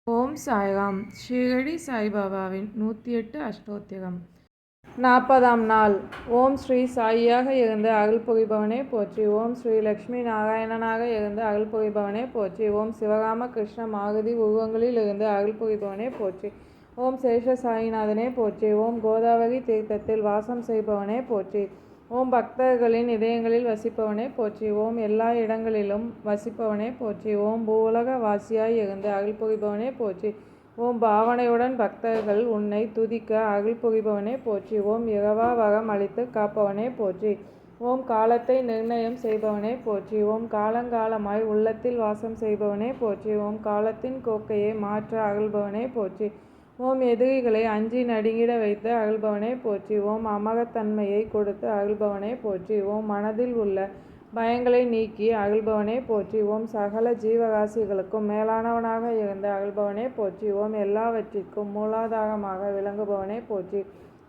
ஓம் சாய்ராம். ஷீரடி சாய்பாபாவின் 108 அஷ்டோத்திரம். 40ஆம் நாள். ஓம் ஸ்ரீ சாயியாக இருந்து அருள் புரிபவனே போற்றி. ஓம் ஸ்ரீ லக்ஷ்மி நாராயணனாக இருந்து அருள் புரிபவனே போற்றி. ஓம் சிவகாம கிருஷ்ண மாருதி உருவங்களில் இருந்து அருள் புரிபவனே போற்றி. ஓம் சேஷ சாயிநாதனே போற்றி. ஓம் கோதாவரி தீர்த்தத்தில் வாசம் செய்பவனே போற்றி. ஓம் பக்தர்களின் இதயங்களில் வசிப்பவனே போற்றி. ஓம் எல்லா இடங்களிலும் வசிப்பவனே போற்றி. ஓம் பூவுலக வாசியாய் இருந்து அருள் புரிபவனே போற்றி. ஓம் பாவனையுடன் பக்தர்கள் உன்னை துதிக்க அருள் புரிபவனே போற்றி. ஓம் இரவா வரம் அளித்து காப்பவனே போற்றி. ஓம் காலத்தை நிர்ணயம் செய்பவனே போற்றி. ஓம் காலங்காலமாய் உள்ளத்தில் வாசம் செய்பவனே போற்றி. ஓம் காலத்தின் கோக்கையை மாற்ற அருள்பவனே போற்றி. ஓம் எதிரிகளை அஞ்சி நடுங்கிட வைத்து அருள்பவனே போற்றி. ஓம் அமரத்தன்மையை கொடுத்து அருள்பவனே போற்றி. ஓம் மனதில் உள்ள பயங்களை நீக்கி அருள்பவனே போற்றி. ஓம் சகல ஜீவராசிகளுக்கும் மேலானவனாக இருந்து அருள்பவனே போற்றி. ஓம் எல்லாவற்றிற்கும் மூலாதாரமாக விளங்குபவனே போற்றி.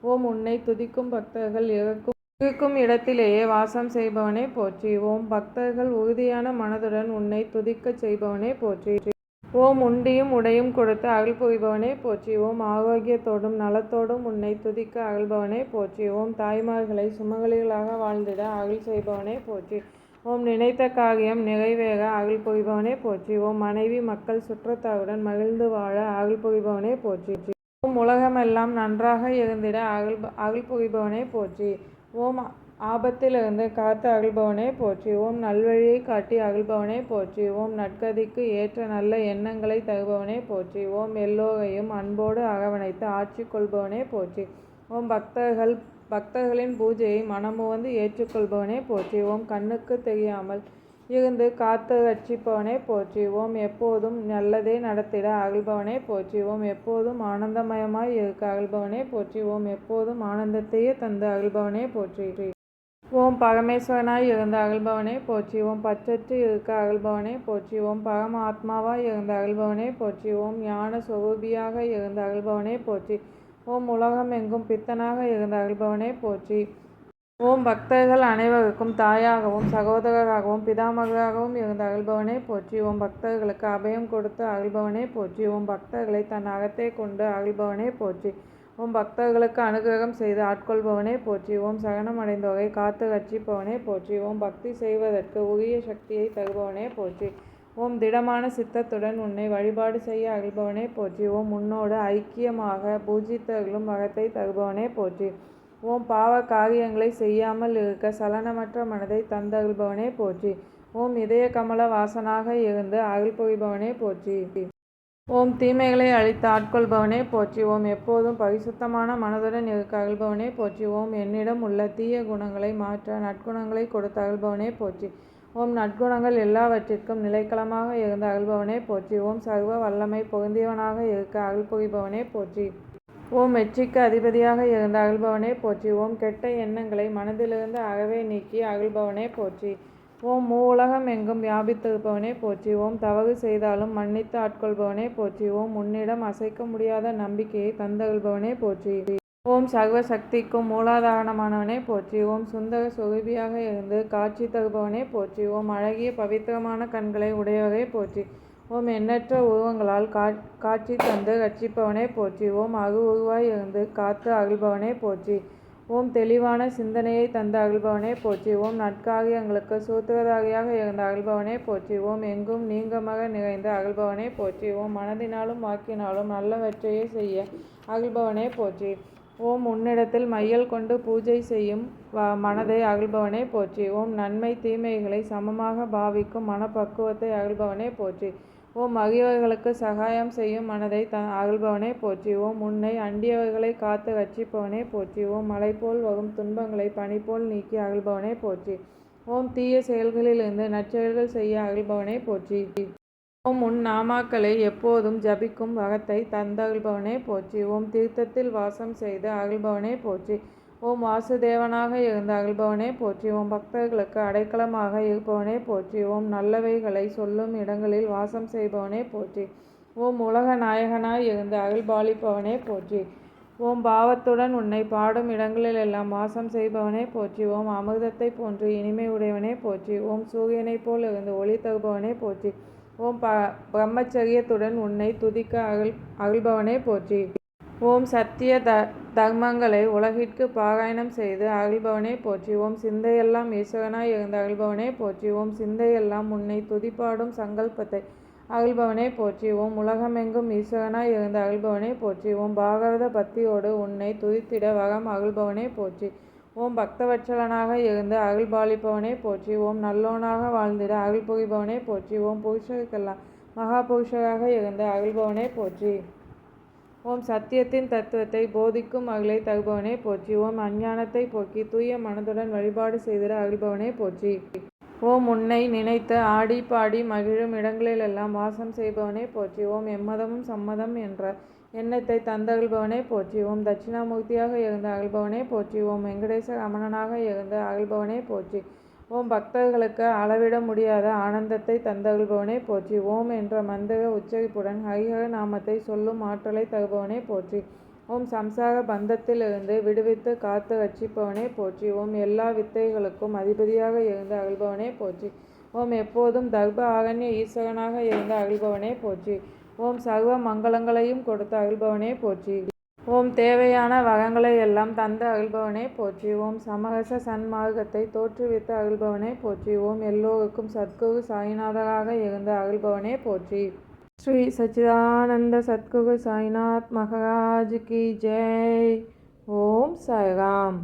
ஓம் உன்னை துதிக்கும் பக்தர்கள் இருக்கும் இடத்திலேயே வாசம் செய்பவனே போற்றி. ஓம் பக்தர்கள் உறுதியான மனதுடன் உன்னை துதிக்கச் செய்பவனே போற்றி. ஓம் உண்டியும் உடையும் கொடுத்து அருள் புரிபவனே போற்றி. ஓம் ஆரோக்கியத்தோடும் நலத்தோடும் உன்னை துதிக்க அருள்பவனே போற்றி. ஓம் தாய்மார்களை சுமங்கலிகளாக வாழ்ந்திட அருள் செய்பவனே போற்றி. ஓம் நினைத்த காரியம் நிறைவேற அருள் புரிபவனே போற்றி. ஓம் மனைவி மக்கள் சுற்றத்தாருடன் மகிழ்ந்து வாழ அருள் புரிபவனே போற்றி. ஓம் உலகமெல்லாம் நன்றாக இருந்திட அருள் புரிபவனே போற்றி. ஓம் ஆபத்திலிருந்து காத்து அருள்பவனே போற்றி. ஓம் நல்வழியை காட்டி அருள்பவனே போற்றி. ஓம் நற்கதிக்கு ஏற்ற நல்ல எண்ணங்களை தருபவனே போற்றி. ஓம் எல்லோரையும் அன்போடு அரவணைத்து ஆட்சி கொள்பவனே போற்றி. ஓம் பக்தர்களின் பூஜையை மனமுவந்து ஏற்றுக்கொள்பவனே போற்றி. ஓம் கண்ணுக்கு தெரியாமல் இருந்து காத்து ரட்சிப்பவனே போற்றி. ஓம் எப்போதும் நல்லதே நடத்திட அருள்பவனே போற்றி. ஓம் எப்போதும் ஆனந்தமயமாய் இருக்க அருள்பவனே போற்றி. ஓம் எப்போதும் ஆனந்தத்தையே தந்து அருள்பவனே போற்றி. ஓம் பரமேஸ்வரனாய் இருந்த அருள்பவனே போற்றி. ஓம் பற்றற்று இருக்க அருள்பவனே போற்றி. ஓம் பரம ஆத்மாவாய் இருந்த அருள்பவனே போற்றி. ஓம் ஞான சொரூபியாக இருந்த அருள்பவனே போற்றி. ஓம் உலகம் எங்கும் பித்தனாக இருந்த அருள்பவனே போற்றி. ஓம் பக்தர்கள் அனைவருக்கும் தாயாகவும் சகோதரராகவும் பிதாமகராகவும் இருந்த அருள்பவனே போற்றி. ஓம் பக்தர்களுக்கு அபயம் கொடுத்து அருள்பவனே போற்றி. ஓம் பக்தர்களை தன் அகத்தே கொண்டு அருள்பவனே போற்றி. ஓம் பக்தர்களுக்கு அனுகிரகம் செய்து ஆட்கொள்பவனே போற்றி. ஓம் சரணம் அடைந்தோரை காத்து ரட்சிப்பவனே போற்றி. ஓம் பக்தி செய்வதற்கு உரிய சக்தியை தருபவனே போற்றி. ஓம் திடமான சித்தத்துடன் உன்னை வழிபாடு செய்ய அருள்பவனே போற்றி. ஓம் உன்னோடு ஐக்கியமாக பூஜித்தருளும் வரத்தை தருபவனே போற்றி. ஓம் பாவ காரியங்களை செய்யாமல் இருக்க சலனமற்ற மனதை தந்தருள்பவனே போற்றி. ஓம் இதய கமல வாசனாக இருந்து அருள் புரிபவனே போற்றி. ஓம் தீமைகளை அழித்து ஆட்கொள்பவனே போற்றி. ஓம் எப்போதும் பரிசுத்தமான மனதுடன் இருக்க அருள்பவனே போற்றி. ஓம் என்னிடம் உள்ள தீய குணங்களை மாற்ற நற்குணங்களை கொடுத்து அருள்பவனே போற்றி. ஓம் நற்குணங்கள் எல்லாவற்றிற்கும் நிலைக்களமாக இருந்து அருள்பவனே போற்றி. ஓம் சர்வ வல்லமை பொருந்தியவனாக இருக்க அருள் புரிபவனே போற்றி. ஓம் வெற்றிக்கு அதிபதியாக இருந்த அருள்பவனே போற்றி. ஓம் கெட்ட எண்ணங்களை மனதிலிருந்து அறவே நீக்கி அருள்பவனே போற்றி. ஓம் மூவுலகம் எங்கும் வியாபித்திருப்பவனே போற்றி. ஓம் தவறு செய்தாலும் மன்னித்து ஆட்கொள்பவனே போற்றி. ஓம் உன்னிடம் அசைக்க முடியாத நம்பிக்கையை தந்தருள்பவனே போற்றி. ஓம் சர்வ சக்திக்கும் மூலாதாரணமானவனே போற்றி. ஓம் சுந்தர சொரூபியாக இருந்து காட்சி தருபவனே போற்றி. ஓம் அழகிய பவித்திரமான கண்களை உடையவரே போற்றி. ஓம் எண்ணற்ற உருவங்களால் காட்சி தந்து ரட்சிப்பவனே போற்றி. ஓம் உருவாய் இருந்து காத்து அருள்பவனே போற்றி. ஓம் தெளிவான சிந்தனையை தந்த அருள்பவனே போற்றி. ஓம் நற்காரியங்களுக்கு சூத்திரதாரியாக இருந்த அருள்பவனே போற்றி. ஓம் எங்கும் நீங்கமக நிறைந்த அருள்பவனே போற்றி. ஓம் மனதினாலும் வாக்கினாலும் நல்லவற்றையே செய்ய அருள்பவனே போற்றி. ஓம் உன்னிடத்தில் மையல் கொண்டு பூஜை செய்யும் மனதை அருள்பவனே போற்றி. ஓம் நன்மை தீமைகளை சமமாக பாவிக்கும் மனப்பக்குவத்தை அருள்பவனே போற்றி. ஓம் அகியவர்களுக்கு சகாயம் செய்யும் மனதை அருள்பவனே போற்றி. ஓம் உன்னை அண்டியவர்களை காத்து ரட்சிப்பவனே போற்றி. ஓம் மலை போல் வரும் துன்பங்களை பனி போல் நீக்கி அருள்பவனே போற்றி. ஓம் தீய செயல்களிலிருந்து நற்செயல்கள் செய்ய அருள்பவனே போற்றி. ஓம் உன் நாமாக்களை எப்போதும் ஜபிக்கும் வரத்தை தந்தருள்பவனே போற்றி. ஓம் தீர்த்தத்தில் வாசம் செய்து அருள்பவனே போற்றி. ஓம் வாசுதேவனாக இருந்த அருள்பவனே போற்றி. ஓம் பக்தர்களுக்கு அடைக்கலமாக இருப்பவனே போற்றி. ஓம் நல்லவைகளை சொல்லும் இடங்களில் வாசம் செய்பவனே போற்றி. ஓம் உலக நாயகனாய் இருந்து அருள்பாலிப்பவனே போற்றி. ஓம் பாவத்துடன் உன்னை பாடும் இடங்களிலெல்லாம் வாசம் செய்பவனே போற்றி. ஓம் அமிர்தத்தை போன்று இனிமை உடையவனே போற்றி. ஓம் சூரியனை போல் இருந்து ஒளி தருபவனே போற்றி. ஓம் பிரம்மச்சரியத்துடன் உன்னை துதிக்க அகழ்பவனே போற்றி. ஓம் சத்திய தர்மங்களை உலகிற்கு பாராயணம் செய்து அகழ்பவனே போற்றி. ஓம் சிந்தையெல்லாம் ஈஸ்வரனாய் இருந்து அகழ்பவனே போற்றி. ஓம் சிந்தையெல்லாம் உன்னை துதிப்பாடும் சங்கல்பத்தை அகழ்பவனே போற்றி. ஓம் உலகமெங்கும் ஈஸ்வரனாய் இருந்து அகழ்பவனே போற்றி. ஓம் பாகவத பக்தியோடு உன்னை துதித்திட வரம் அகழ்பவனே போற்றி. ஓம் பக்தவத்சலனாக இருந்து அருள் பாலிப்பவனே போற்றி. ஓம் நல்லோனாக வாழ்ந்திட அருள் புரிபவனே போற்றி. ஓம் புருஷருக்கெல்லாம் மகா புருஷராக இருந்து அருள்பவனே போற்றி. ஓம் சத்தியத்தின் தத்துவத்தை போதிக்கும் அருளை தருபவனே போற்றி. ஓம் அஞ்ஞானத்தை போக்கி தூய மனதுடன் வழிபாடு செய்திட அருள்பவனே போற்றி. ஓம் உன்னை நினைத்து ஆடி பாடி மகிழும் இடங்களிலெல்லாம் வாசம் செய்பவனே போற்றி. ஓம் எம்மதமும் சம்மதம் என்ற எண்ணத்தை தந்தருள்பவனே போற்றி. ஓம் தட்சிணாமூர்த்தியாக இருந்து அருள்பவனே போற்றி. ஓம் வெங்கடேச ரமணனாக இருந்து அருள்பவனே போற்றி. ஓம் பக்தர்களுக்கு அளவிட முடியாத ஆனந்தத்தை தந்தருள்பவனே போற்றி. ஓம் என்ற மந்திர உச்சரிப்புடன் ஹரிஹர நாமத்தை சொல்லும் ஆற்றலை தருபவனே போற்றி. ஓம் சம்சார பந்தத்திலிருந்து விடுவித்து காத்து ரட்சிப்பவனே போற்றி. ஓம் எல்லா வித்தைகளுக்கும் அதிபதியாக இருந்து அருள்பவனே போற்றி. ஓம் எப்போதும் தர்ப ஆரண்ய ஈஸ்வரனாக இருந்து அருள்பவனே போற்றி. ஓம் சர்வ மங்களங்களையும் கொடுத்து அருள்பவனே போற்றி. ஓம் தேவையான வரங்களை எல்லாம் தந்து அருள்பவனே போற்றி. ஓம் சமரச சன்மார்க்கத்தை தோற்றுவித்து அருள்பவனே போற்றி. ஓம் எல்லோருக்கும் சத்குரு சாய்நாதராக இருந்து அருள்பவனே போற்றி. ஸ்ரீ சச்சிதானந்த சத்குரு சாய்நாத் மகாராஜ் கி ஜெய். ஓம் சாய்ராம்.